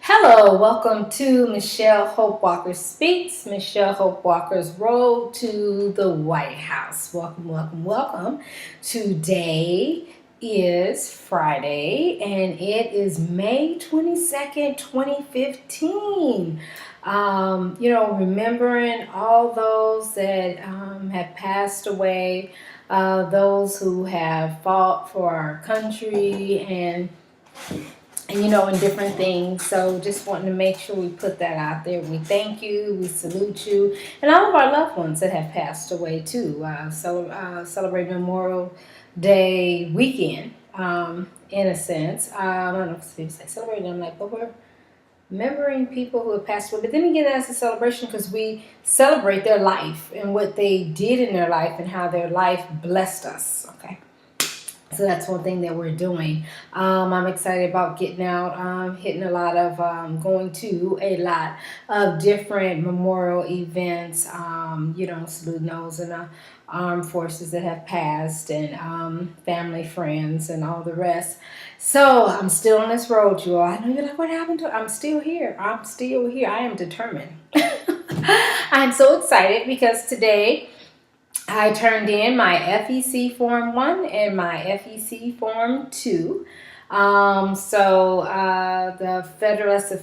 Hello, welcome to Michelle Hope Walker Speaks, Michelle Hope Walker's Road to the White House. Welcome, welcome, welcome. Today is Friday and it is May 22nd, 2015. Remembering all those that have passed away, those who have fought for our country and in different things. So just wanting to make sure we put that out there. We thank you, we salute you, and all of our loved ones that have passed away too. Celebrate Memorial Day weekend, in a sense. I don't know if you say celebrate them but we're remembering people who have passed away. But then again, that's a celebration because we celebrate their life and what they did in their life and how their life blessed us. Okay. So that's one thing that we're doing. I'm excited about getting out, hitting a lot of, going to a lot of different memorial events, saluting those in the armed forces that have passed and family, friends, and all the rest. So I'm still on this road, you all. I know you're like, what happened to it? I'm still here. I'm still here. I am determined. I'm so excited because today I turned in my FEC Form 1 and my FEC Form 2. That's the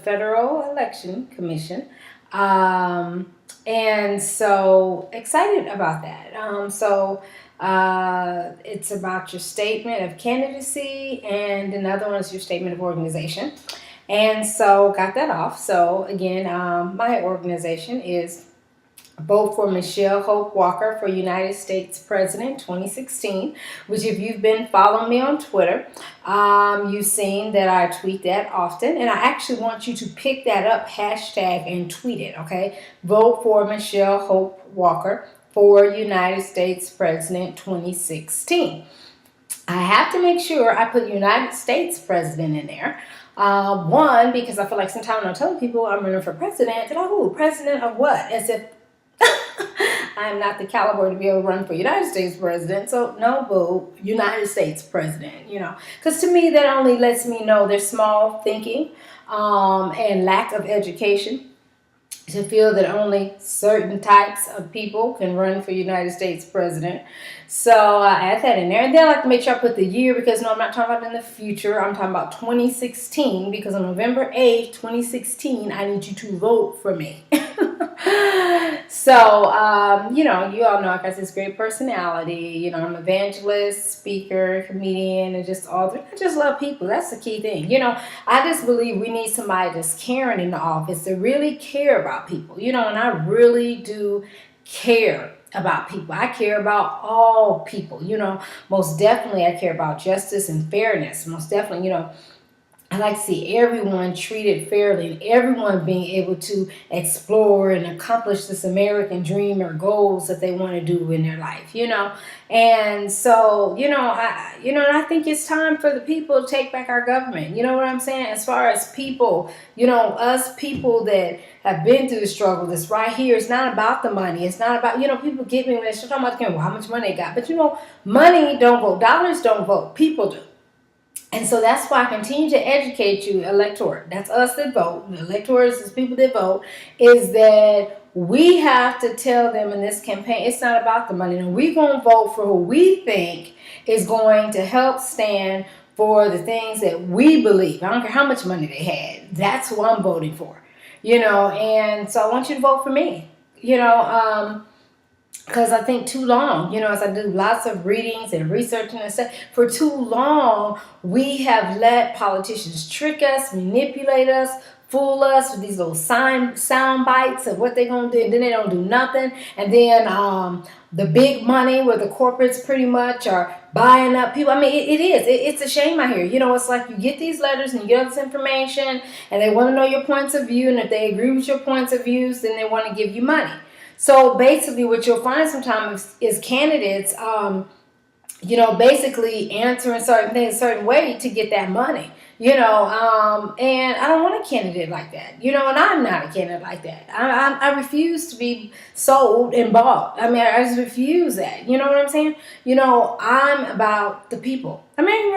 Federal Election Commission. And so excited about that. It's about your statement of candidacy, and another one is your statement of organization. And so got that off. So again, my organization is Vote for Michelle Hope Walker for United States President 2016, which if you've been following me on Twitter, you've seen that I tweet that often. And I actually want you to pick that up, hashtag, and tweet it, okay? Vote for Michelle Hope Walker for United States President 2016. I have to make sure I put United States President in there. One, because I feel like sometimes when I'm telling people I'm running for president, they're like, oh, president of what? As if I'm not the caliber to be able to run for United States president. So no, boo, United States president, because to me that only lets me know there's small thinking and lack of education to feel that only certain types of people can run for United States president. So I add that in there. And then I like to make sure I put the year because no, I'm not talking about in the future. I'm talking about 2016 because on November 8th, 2016, I need you to vote for me. So, you all know I got this great personality. I'm an evangelist, speaker, comedian, and just all that. I just love people. That's the key thing. I just believe we need somebody that's caring in the office to really care about people. And I really do care about people. I care about all people. Most definitely I care about justice and fairness. Most definitely, I like to see everyone treated fairly and everyone being able to explore and accomplish this American dream or goals that they want to do in their life, And so, I think it's time for the people to take back our government. You know what I'm saying? As far as people, us people that have been through the struggle, this right here, it's not about the money. It's not about, people get me when they're talking about how much money they got. But, money don't vote. Dollars don't vote. People do. And so that's why I continue to educate you, electorate. That's us that vote. The electors is people that vote. Is that we have to tell them in this campaign, it's not about the money. No, we're going to vote for who we think is going to help stand for the things that we believe. I don't care how much money they had. That's who I'm voting for. And so I want you to vote for me. Because I think too long, as I do lots of readings and researching and stuff, for too long, we have let politicians trick us, manipulate us, fool us with these little sound bites of what they're going to do, and then they don't do nothing. And then the big money where the corporates pretty much are buying up people. I mean, it's a shame out here. It's like you get these letters and you get all this information, and they want to know your points of view, and if they agree with your points of views, then they want to give you money. So basically what you'll find sometimes is candidates, basically answering certain things a certain way to get that money, and I don't want a candidate like that, and I'm not a candidate like that. I refuse to be sold and bought. I mean, I just refuse that. You know what I'm saying? I'm about the people. I mean,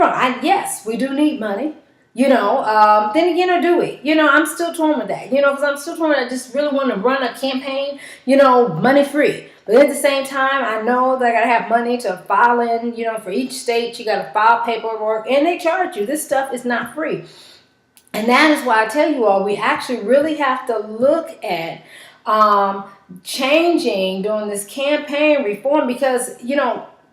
yes, we do need money. then again, or do it. I'm still torn with that, because I'm still torn. I just really want to run a campaign, money free. But at the same time, I know that I got to have money to file in, for each state. You got to file paperwork, and they charge you. This stuff is not free. And that is why I tell you all, we actually really have to look at changing during this campaign reform, because,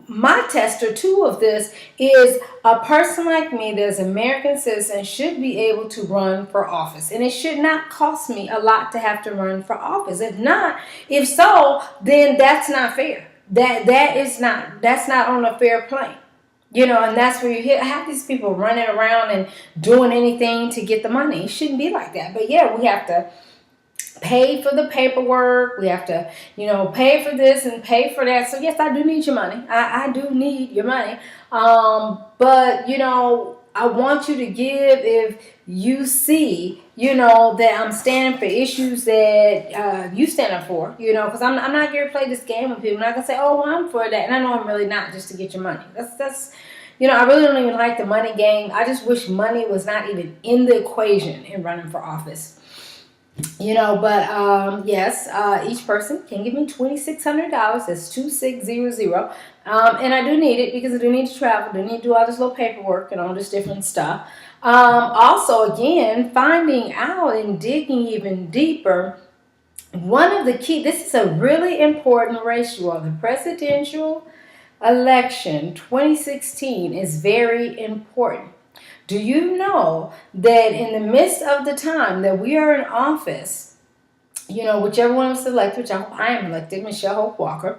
my tester too of this is a person like me that's an American citizen should be able to run for office, and it should not cost me a lot to have to run for office. If so, then that's not fair. That's not on a fair plane. And that's where you have these people running around and doing anything to get the money. It shouldn't be like that. But yeah, we have to pay for the paperwork. We have to, pay for this and pay for that. So yes, I do need your money. I do need your money. But, I want you to give if you see, that I'm standing for issues that you stand up for, because I'm not here to play this game with people. I'm not going to say, oh, well, I'm for that. And I know I'm really not, just to get your money. That's I really don't even like the money game. I just wish money was not even in the equation in running for office. But yes, each person can give me $2,600. That's 2600. And I do need it because I do need to travel. I do need to do all this little paperwork and all this different stuff. Also, again, finding out and digging even deeper. One of the this is a really important ratio of the presidential election 2016 is very important. Do you know that in the midst of the time that we are in office, whichever one of us elected, which I hope I am elected, Michelle Hope Walker,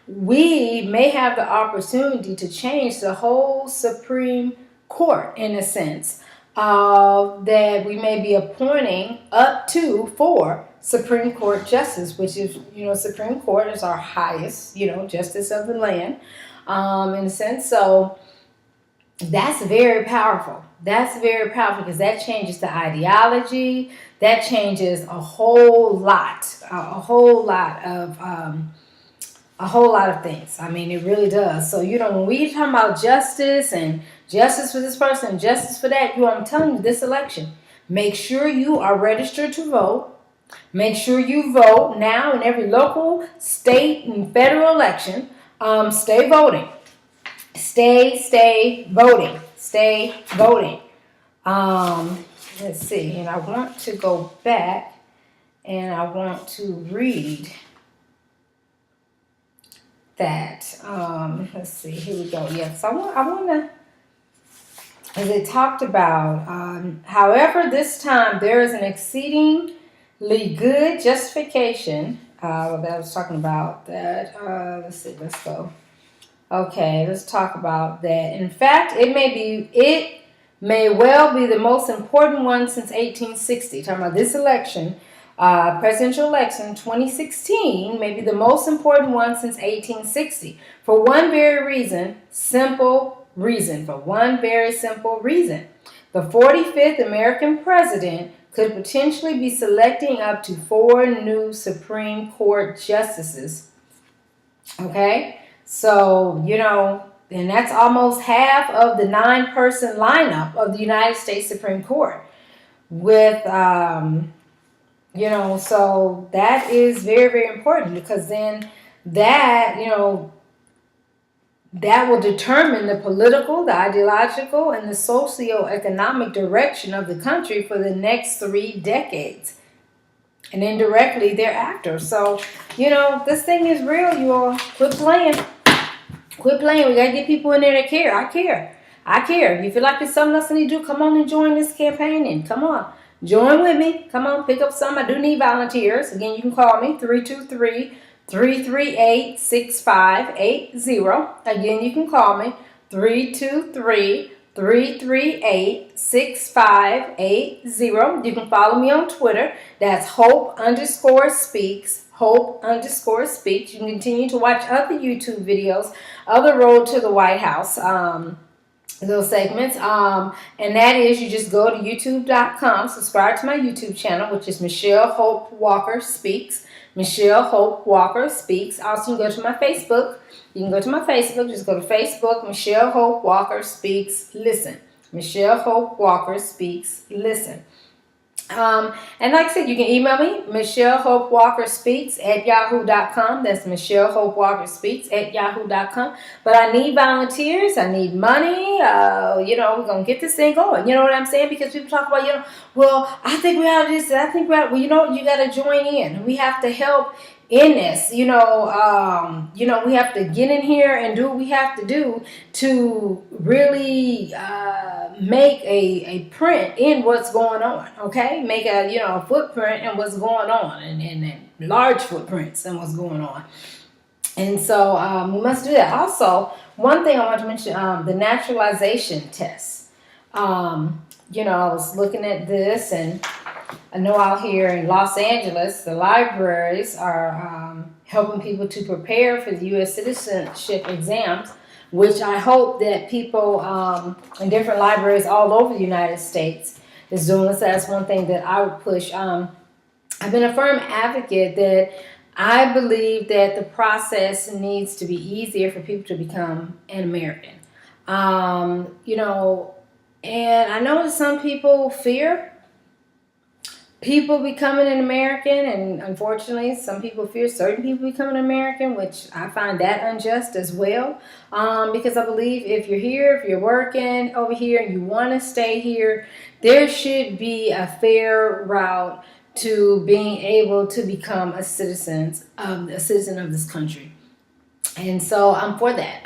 we may have the opportunity to change the whole Supreme Court in a sense, that we may be appointing up to 4 Supreme Court justices, which is, Supreme Court is our highest, justice of the land, in a sense. So that's very powerful. That's very powerful because that changes the ideology. That changes a whole lot of things. I mean, it really does. So, when we talk about justice and justice for this person, justice for that, I'm telling you, this election, make sure you are registered to vote. Make sure you vote now in every local, state, and federal election. Stay voting. Stay voting. Stay voting. Let's see. And I want to go back and I want to read that. Let's see. Here we go. Yes, I want to, as it talked about, however, this time there is an exceedingly good justification. That was talking about that. Let's see. Let's go. Okay, let's talk about that. In fact, it may well be the most important one since 1860. Talking about this election, presidential election 2016, may be the most important one since 1860. For one very simple reason. The 45th American president could potentially be selecting up to 4 new Supreme Court justices. Okay? So, and that's almost half of the 9-person lineup of the United States Supreme Court. With, so that is very, very important because then that, that will determine the political, the ideological, and the socio-economic direction of the country for the next 3 decades. And indirectly thereafter. So, this thing is real, you all. Quit playing. We got to get people in there that care. I care. If you feel like there's something else I need to do, come on and join this campaign. And come on. Join with me. Come on, pick up some. I do need volunteers. Again, you can call me, 323-338-6580. Again, you can call me, 323-338-6580. You can follow me on Twitter. That's Hope_Speaks. Hope_Speaks. You can continue to watch other YouTube videos of the road to the White House. Those segments. And that is, you just go to youtube.com, subscribe to my YouTube channel, which is Michelle Hope Walker Speaks. Michelle Hope Walker Speaks. Also, you can go to my Facebook. Just go to Facebook, Michelle Hope Walker Speaks. Listen. Michelle Hope Walker Speaks Listen. And like I said, you can email me, Michelle Hope Walker Speaks at yahoo.com. That's Michelle Hope Walker Speaks at yahoo.com. But I need volunteers. I need money. We're going to get this thing going. You know what I'm saying? Because people talk about, well, I think we ought to this. I think we ought, well, you got to join in. We have to help in this, we have to get in here and do what we have to do to really make a print in what's going on, okay? Make a footprint in what's going on, and large footprints in what's going on. And so we must do that. Also, one thing I want to mention, the naturalization test. I was looking at this, and I know out here in Los Angeles, the libraries are helping people to prepare for the U.S. citizenship exams, which I hope that people in different libraries all over the United States is doing this. That's one thing that I would push. I've been a firm advocate that I believe that the process needs to be easier for people to become an American. And I know that some people fear people becoming an American, and unfortunately some people fear certain people becoming an American, which I find that unjust as well, because I believe if you're here, if you're working over here and you want to stay here, there should be a fair route to being able to become a citizen of this country. And so I'm for that.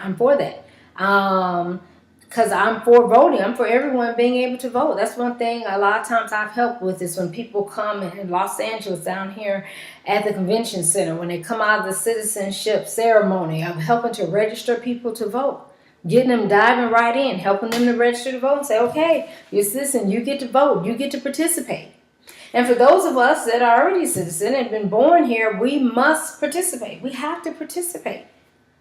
Because I'm for voting. I'm for everyone being able to vote. That's one thing a lot of times I've helped with is when people come in Los Angeles down here at the convention center, when they come out of the citizenship ceremony, I'm helping to register people to vote. Getting them diving right in, helping them to register to vote and say, okay, you're a citizen, you get to vote, you get to participate. And for those of us that are already citizens and been born here, we must participate. We have to participate.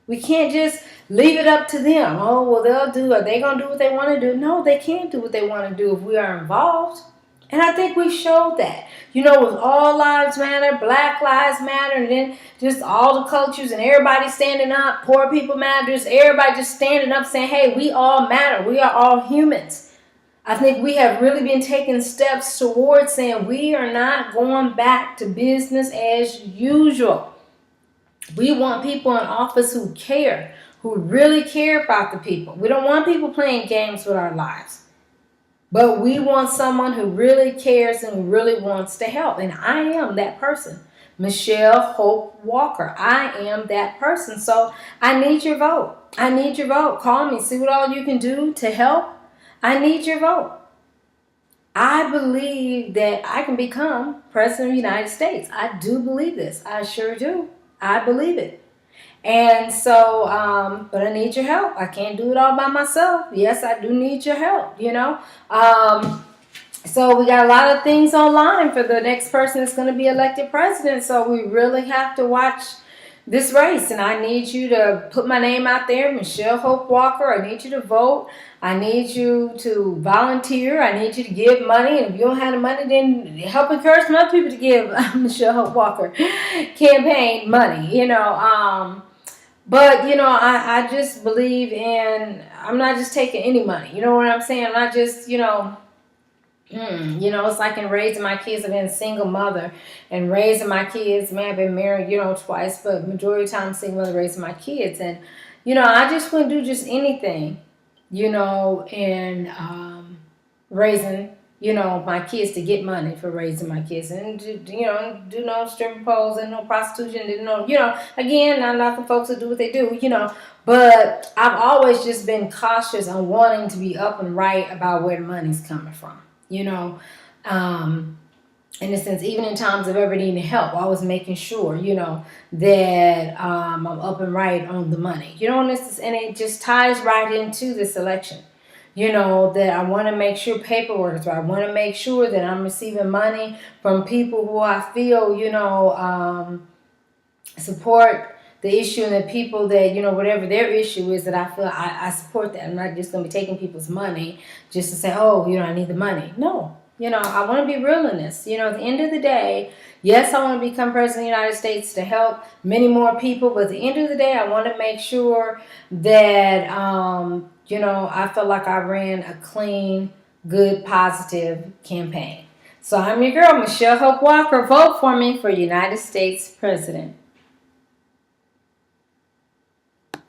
We can't just leave it up to them. Oh, well, are they going to do what they want to do? No, they can't do what they want to do if we are involved. And I think we showed that. With all lives matter, Black Lives Matter, and then just all the cultures and everybody standing up, poor people matter, just everybody just standing up saying, hey, we all matter. We are all humans. I think we have really been taking steps towards saying we are not going back to business as usual. We want people in office who care, who really care about the people. We don't want people playing games with our lives. But we want someone who really cares and really wants to help. And I am that person. Michelle Hope Walker. I am that person. So I need your vote. I need your vote. Call me. See what all you can do to help. I need your vote. I believe that I can become President of the United States. I do believe this. I sure do. I believe it. And so, but I need your help. I can't do it all by myself. Yes, I do need your help, So we got a lot of things online for the next person that's going to be elected president. So we really have to watch this race. And I need you to put my name out there, Michelle Hope Walker. I need you to vote. I need you to volunteer. I need you to give money. And if you don't have the money, then help encourage some other people to give Michelle Hope Walker campaign money, But, I just believe in, I'm not just taking any money. You know what I'm saying? I'm not just, it's like in raising my kids. I've been a single mother and raising my kids. Man, I've been married, twice, but majority of the time single mother raising my kids. And, I just wouldn't do just anything, and raising, my kids to get money for raising my kids. And, do no stripper poles and no prostitution. Again, I'm not for folks to do what they do, But I've always just been cautious on wanting to be up and right about where the money's coming from. In a sense, even in times of ever needing help, I was making sure, that I'm up and right on the money. And it just ties right into this election. That I want to make sure paperwork is right. I want to make sure that I'm receiving money from people who I feel, support the issue, and the people that, whatever their issue is, that I feel I support that. I'm not just going to be taking people's money just to say, oh, I need the money. No, I want to be real in this. At the end of the day, yes, I want to become president of the United States to help many more people. But at the end of the day, I want to make sure that, I feel like I ran a clean, good, positive campaign. So I'm your girl, Michelle Hope Walker. Vote for me for United States President.